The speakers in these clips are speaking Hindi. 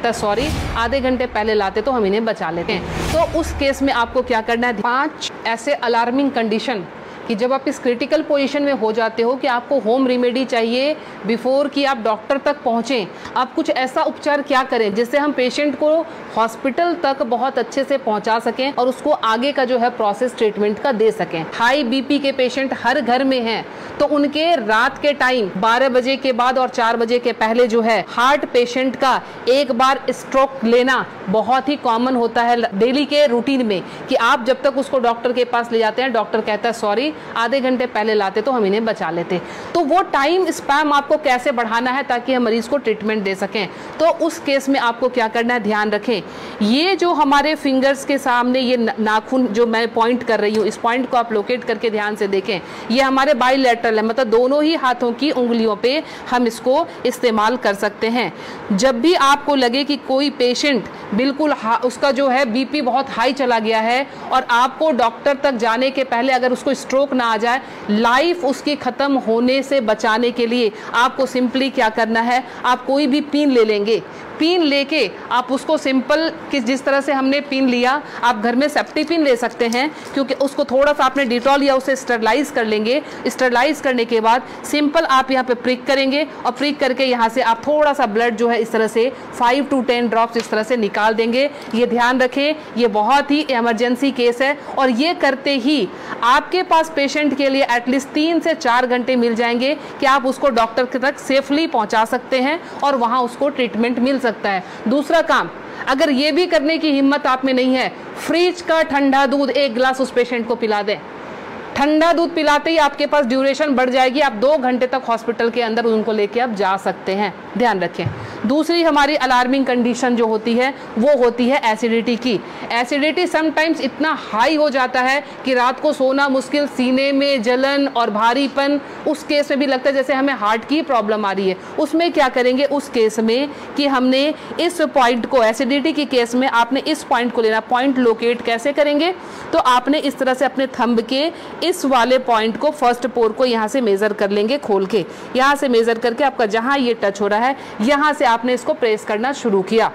सॉरी आधे घंटे पहले लाते तो हम इन्हें बचा लेते हैं। तो उस केस में आपको क्या करना है, 5 ऐसे अलार्मिंग कंडीशन कि जब आप इस क्रिटिकल पोजीशन में हो जाते हो कि आपको होम रेमेडी चाहिए बिफोर कि आप डॉक्टर तक पहुँचें। आप कुछ ऐसा उपचार क्या करें जिससे हम पेशेंट को हॉस्पिटल तक बहुत अच्छे से पहुंचा सकें और उसको आगे का जो है प्रोसेस ट्रीटमेंट का दे सकें। हाई बीपी के पेशेंट हर घर में हैं, तो उनके रात के टाइम 12 बजे के बाद और 4 बजे के पहले जो है हार्ट पेशेंट का एक बार स्ट्रोक लेना बहुत ही कॉमन होता है डेली के रूटीन में, कि आप जब तक उसको डॉक्टर के पास ले जाते हैं डॉक्टर कहता है सॉरी आधे घंटे पहले लाते तो हम इन्हें बचा लेते। तो वो टाइम स्पैम आपको कैसे बढ़ाना है ताकि हम मरीज को ट्रीटमेंट दे सकें। तो उस केस में आपको क्या करना है, ध्यान रखें, ये जो हमारे फिंगर्स के सामने ये नाखून जो मैं पॉइंट कर रही हूँ, इस पॉइंट को आप लोकेट करके ध्यान से देखें, ये हमारे बाइलेटरल है, मतलब दोनों ही हाथों की उंगलियों पे हम इसको इस्तेमाल कर सकते हैं। जब भी आपको लगे कि कोई पेशेंट बिल्कुल उसका जो है बीपी बहुत हाई चला गया है और आपको डॉक्टर तक जाने के पहले अगर उसको स्ट्रोक ना आ जाए, लाइफ उसकी खत्म होने से बचाने के लिए आपको सिंपली क्या करना है, आप कोई भी पिन ले लेंगे, पिन लेके आप उसको सिंपल कि जिस तरह से हमने पिन लिया, आप घर में सेफ्टी पिन ले सकते हैं, क्योंकि उसको थोड़ा सा आपने डिटॉल या उसे स्टरलाइज कर लेंगे। स्टरलाइज करने के बाद सिंपल आप यहाँ पे प्रिक करेंगे और प्रिक करके यहाँ से आप थोड़ा सा ब्लड जो है इस तरह से 5 to 10 ड्रॉप्स इस तरह से निकाल देंगे। ये ध्यान रखें, ये बहुत ही इमरजेंसी केस है और ये करते ही आपके पास पेशेंट के लिए एटलीस्ट 3 से 4 घंटे मिल जाएंगे कि आप उसको डॉक्टर तक सेफली पहुँचा सकते हैं और वहाँ उसको ट्रीटमेंट मिल सकता है। दूसरा काम, अगर ये भी करने की हिम्मत आप में नहीं है, फ्रिज का ठंडा दूध 1 गिलास उस पेशेंट को पिला दें। ठंडा दूध पिलाते ही आपके पास ड्यूरेशन बढ़ जाएगी, आप 2 घंटे तक हॉस्पिटल के अंदर उनको लेके आप जा सकते हैं। ध्यान रखें। दूसरी हमारी अलार्मिंग कंडीशन जो होती है वो होती है एसिडिटी की। एसिडिटी समटाइम्स इतना हाई हो जाता है कि रात को सोना मुश्किल, सीने में जलन और भारीपन, उस केस में भी लगता है जैसे हमें हार्ट की प्रॉब्लम आ रही है। उसमें क्या करेंगे उस केस में कि हमने इस पॉइंट को, एसिडिटी की केस में आपने इस पॉइंट को लेना। पॉइंट लोकेट कैसे करेंगे, तो आपने इस तरह से अपने थंब के इस वाले पॉइंट को, फर्स्ट पोर को यहाँ से मेजर कर लेंगे, खोल के यहाँ से मेजर करके आपका जहाँ ये टच हो रहा है यहाँ से आपने इसको प्रेस करना शुरू किया।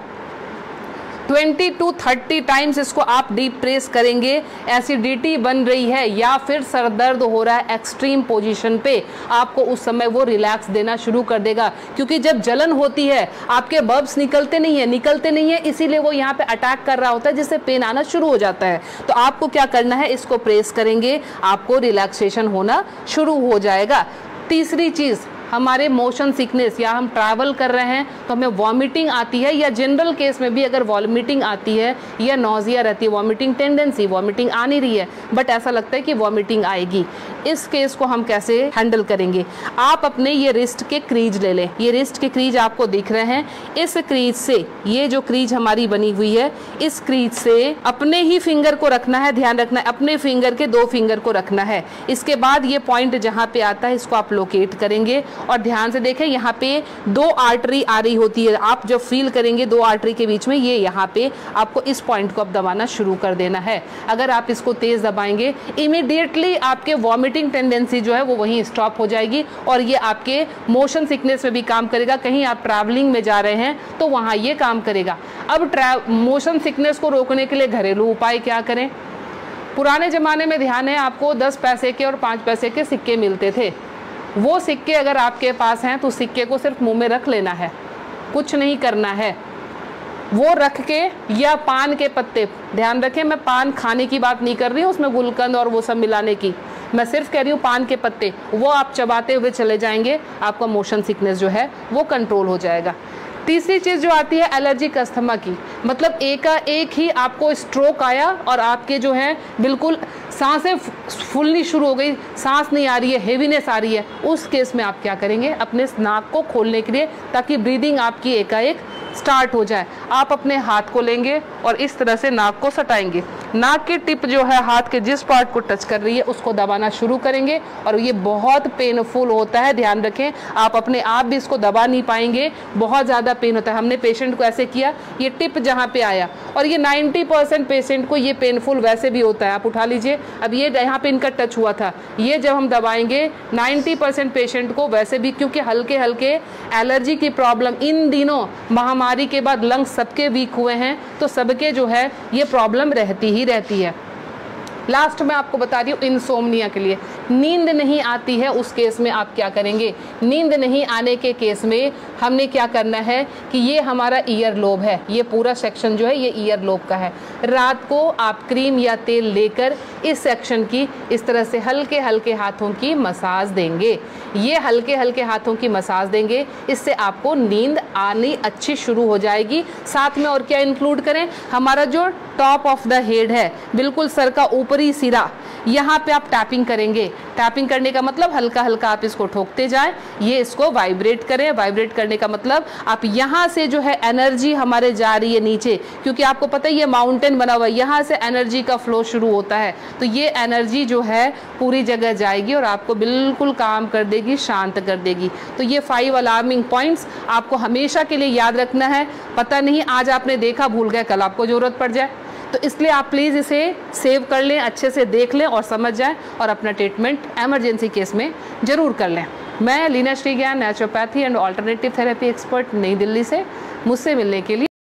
20 to 30 टाइम्स इसको आप डीप प्रेस करेंगे। एसिडिटी बन रही है या फिर सर दर्द हो रहा है एक्सट्रीम पोजीशन पे, आपको उस समय वो रिलैक्स देना शुरू कर देगा, क्योंकि जब जलन होती है आपके बब्स निकलते नहीं है, इसीलिए वो यहाँ पे अटैक कर रहा होता है, जिससे पेन आना शुरू हो जाता है। तो आपको क्या करना है, इसको प्रेस करेंगे, आपको रिलैक्सेशन होना शुरू हो जाएगा। तीसरी चीज़, हमारे मोशन सिकनेस या हम ट्रैवल कर रहे हैं तो हमें वॉमिटिंग आती है, या जनरल केस में भी अगर वॉमिटिंग आती है या नॉजिया रहती है, वॉमिटिंग टेंडेंसी, वॉमिटिंग आ नहीं रही है बट ऐसा लगता है कि वॉमिटिंग आएगी, इस केस को हम कैसे हैंडल करेंगे। आप अपने ये रिस्ट के क्रीज ले लें, ये रिस्ट के क्रीज आपको दिख रहे हैं, इस क्रीज से, ये जो क्रीज हमारी बनी हुई है, इस क्रीज से अपने ही फिंगर को रखना है, ध्यान रखना है, अपने फिंगर के 2 फिंगर को रखना है। इसके बाद ये पॉइंट जहाँ पे आता है इसको आप लोकेट करेंगे और ध्यान से देखें, यहाँ पे 2 आर्टरी आ रही होती है, आप जब फील करेंगे 2 आर्टरी के बीच में, ये यहाँ पे आपको इस पॉइंट को अब दबाना शुरू कर देना है। अगर आप इसको तेज दबाएंगे इमीडिएटली आपके वॉमिटिंग टेंडेंसी जो है वो वहीं स्टॉप हो जाएगी और ये आपके मोशन सिकनेस में भी काम करेगा। कहीं आप ट्रैवलिंग में जा रहे हैं तो वहाँ ये काम करेगा। अब मोशन सिकनेस को रोकने के लिए घरेलू उपाय क्या करें। पुराने ज़माने में ध्यान है आपको 10 पैसे के और 5 पैसे के सिक्के मिलते थे, वो सिक्के अगर आपके पास हैं तो सिक्के को सिर्फ मुंह में रख लेना है, कुछ नहीं करना है। वो रख के, या पान के पत्ते, ध्यान रखें मैं पान खाने की बात नहीं कर रही हूँ, उसमें गुलकंद और वो सब मिलाने की, मैं सिर्फ कह रही हूँ पान के पत्ते, वो आप चबाते हुए चले जाएंगे, आपका मोशन सिकनेस जो है वो कंट्रोल हो जाएगा। तीसरी चीज़ जो आती है एलर्जिक अस्थमा की, मतलब एक ही आपको स्ट्रोक आया और आपके जो है बिल्कुल सांसें फूलनी शुरू हो गई, सांस नहीं आ रही है, हेवीनेस आ रही है, उस केस में आप क्या करेंगे, अपने नाक को खोलने के लिए ताकि ब्रीदिंग आपकी एकाएक स्टार्ट हो जाए, आप अपने हाथ को लेंगे और इस तरह से नाक को सटाएंगे। नाक की टिप जो है हाथ के जिस पार्ट को टच कर रही है उसको दबाना शुरू करेंगे और ये बहुत पेनफुल होता है, ध्यान रखें। आप अपने आप भी इसको दबा नहीं पाएंगे, बहुत ज़्यादा पेन होता है। हमने पेशेंट को ऐसे किया, ये टिप जहाँ पे आया, और ये 90% पेशेंट को ये पेनफुल वैसे भी होता है। आप उठा लीजिए, अब ये यहाँ पे इनका टच हुआ था, ये जब हम दबाएंगे 90% पेशेंट को वैसे भी, क्योंकि हल्के हल्के एलर्जी की प्रॉब्लम इन दिनों महामारी के बाद लंग्स सबके वीक हुए हैं, तो सबके जो है ये प्रॉब्लम रहती ही रहती है। लास्ट में आपको बता रही हूँ इंसोम्निया के लिए, नींद नहीं आती है उस केस में आप क्या करेंगे। नींद नहीं आने के केस में हमने क्या करना है कि ये हमारा ईयर लोब है, ये पूरा सेक्शन जो है ये ईयर लोब का है। रात को आप क्रीम या तेल लेकर इस सेक्शन की इस तरह से हल्के हल्के हाथों की मसाज देंगे। ये हल्के हल्के हाथों की मसाज देंगे, इससे आपको नींद आनी अच्छी शुरू हो जाएगी। साथ में और क्या इंक्लूड करें, हमारा जो टॉप ऑफ द हेड है, बिल्कुल सर का ऊपरी सिरा, यहाँ पे आप टैपिंग करेंगे। टैपिंग करने का मतलब हल्का हल्का आप इसको ठोकते जाएं, ये इसको वाइब्रेट करें। वाइब्रेट करने का मतलब आप यहाँ से जो है एनर्जी हमारे जा रही है नीचे, क्योंकि आपको पता है ये माउंटेन बना हुआ है, यहाँ से एनर्जी का फ्लो शुरू होता है, तो ये एनर्जी जो है पूरी जगह जाएगी और आपको बिल्कुल काम कर देगी, शांत कर देगी। तो ये 5 अलार्मिंग पॉइंट्स आपको हमेशा के लिए याद रखना है। पता नहीं आज आपने देखा, भूल गए, कल आपको ज़रूरत पड़ जाए, तो इसलिए आप प्लीज़ इसे सेव कर लें, अच्छे से देख लें और समझ जाएं, और अपना ट्रीटमेंट एमरजेंसी केस में ज़रूर कर लें। मैं Leena Shreegyan, naturopathy and alternative therapy expert, नई दिल्ली से। मुझसे मिलने के लिए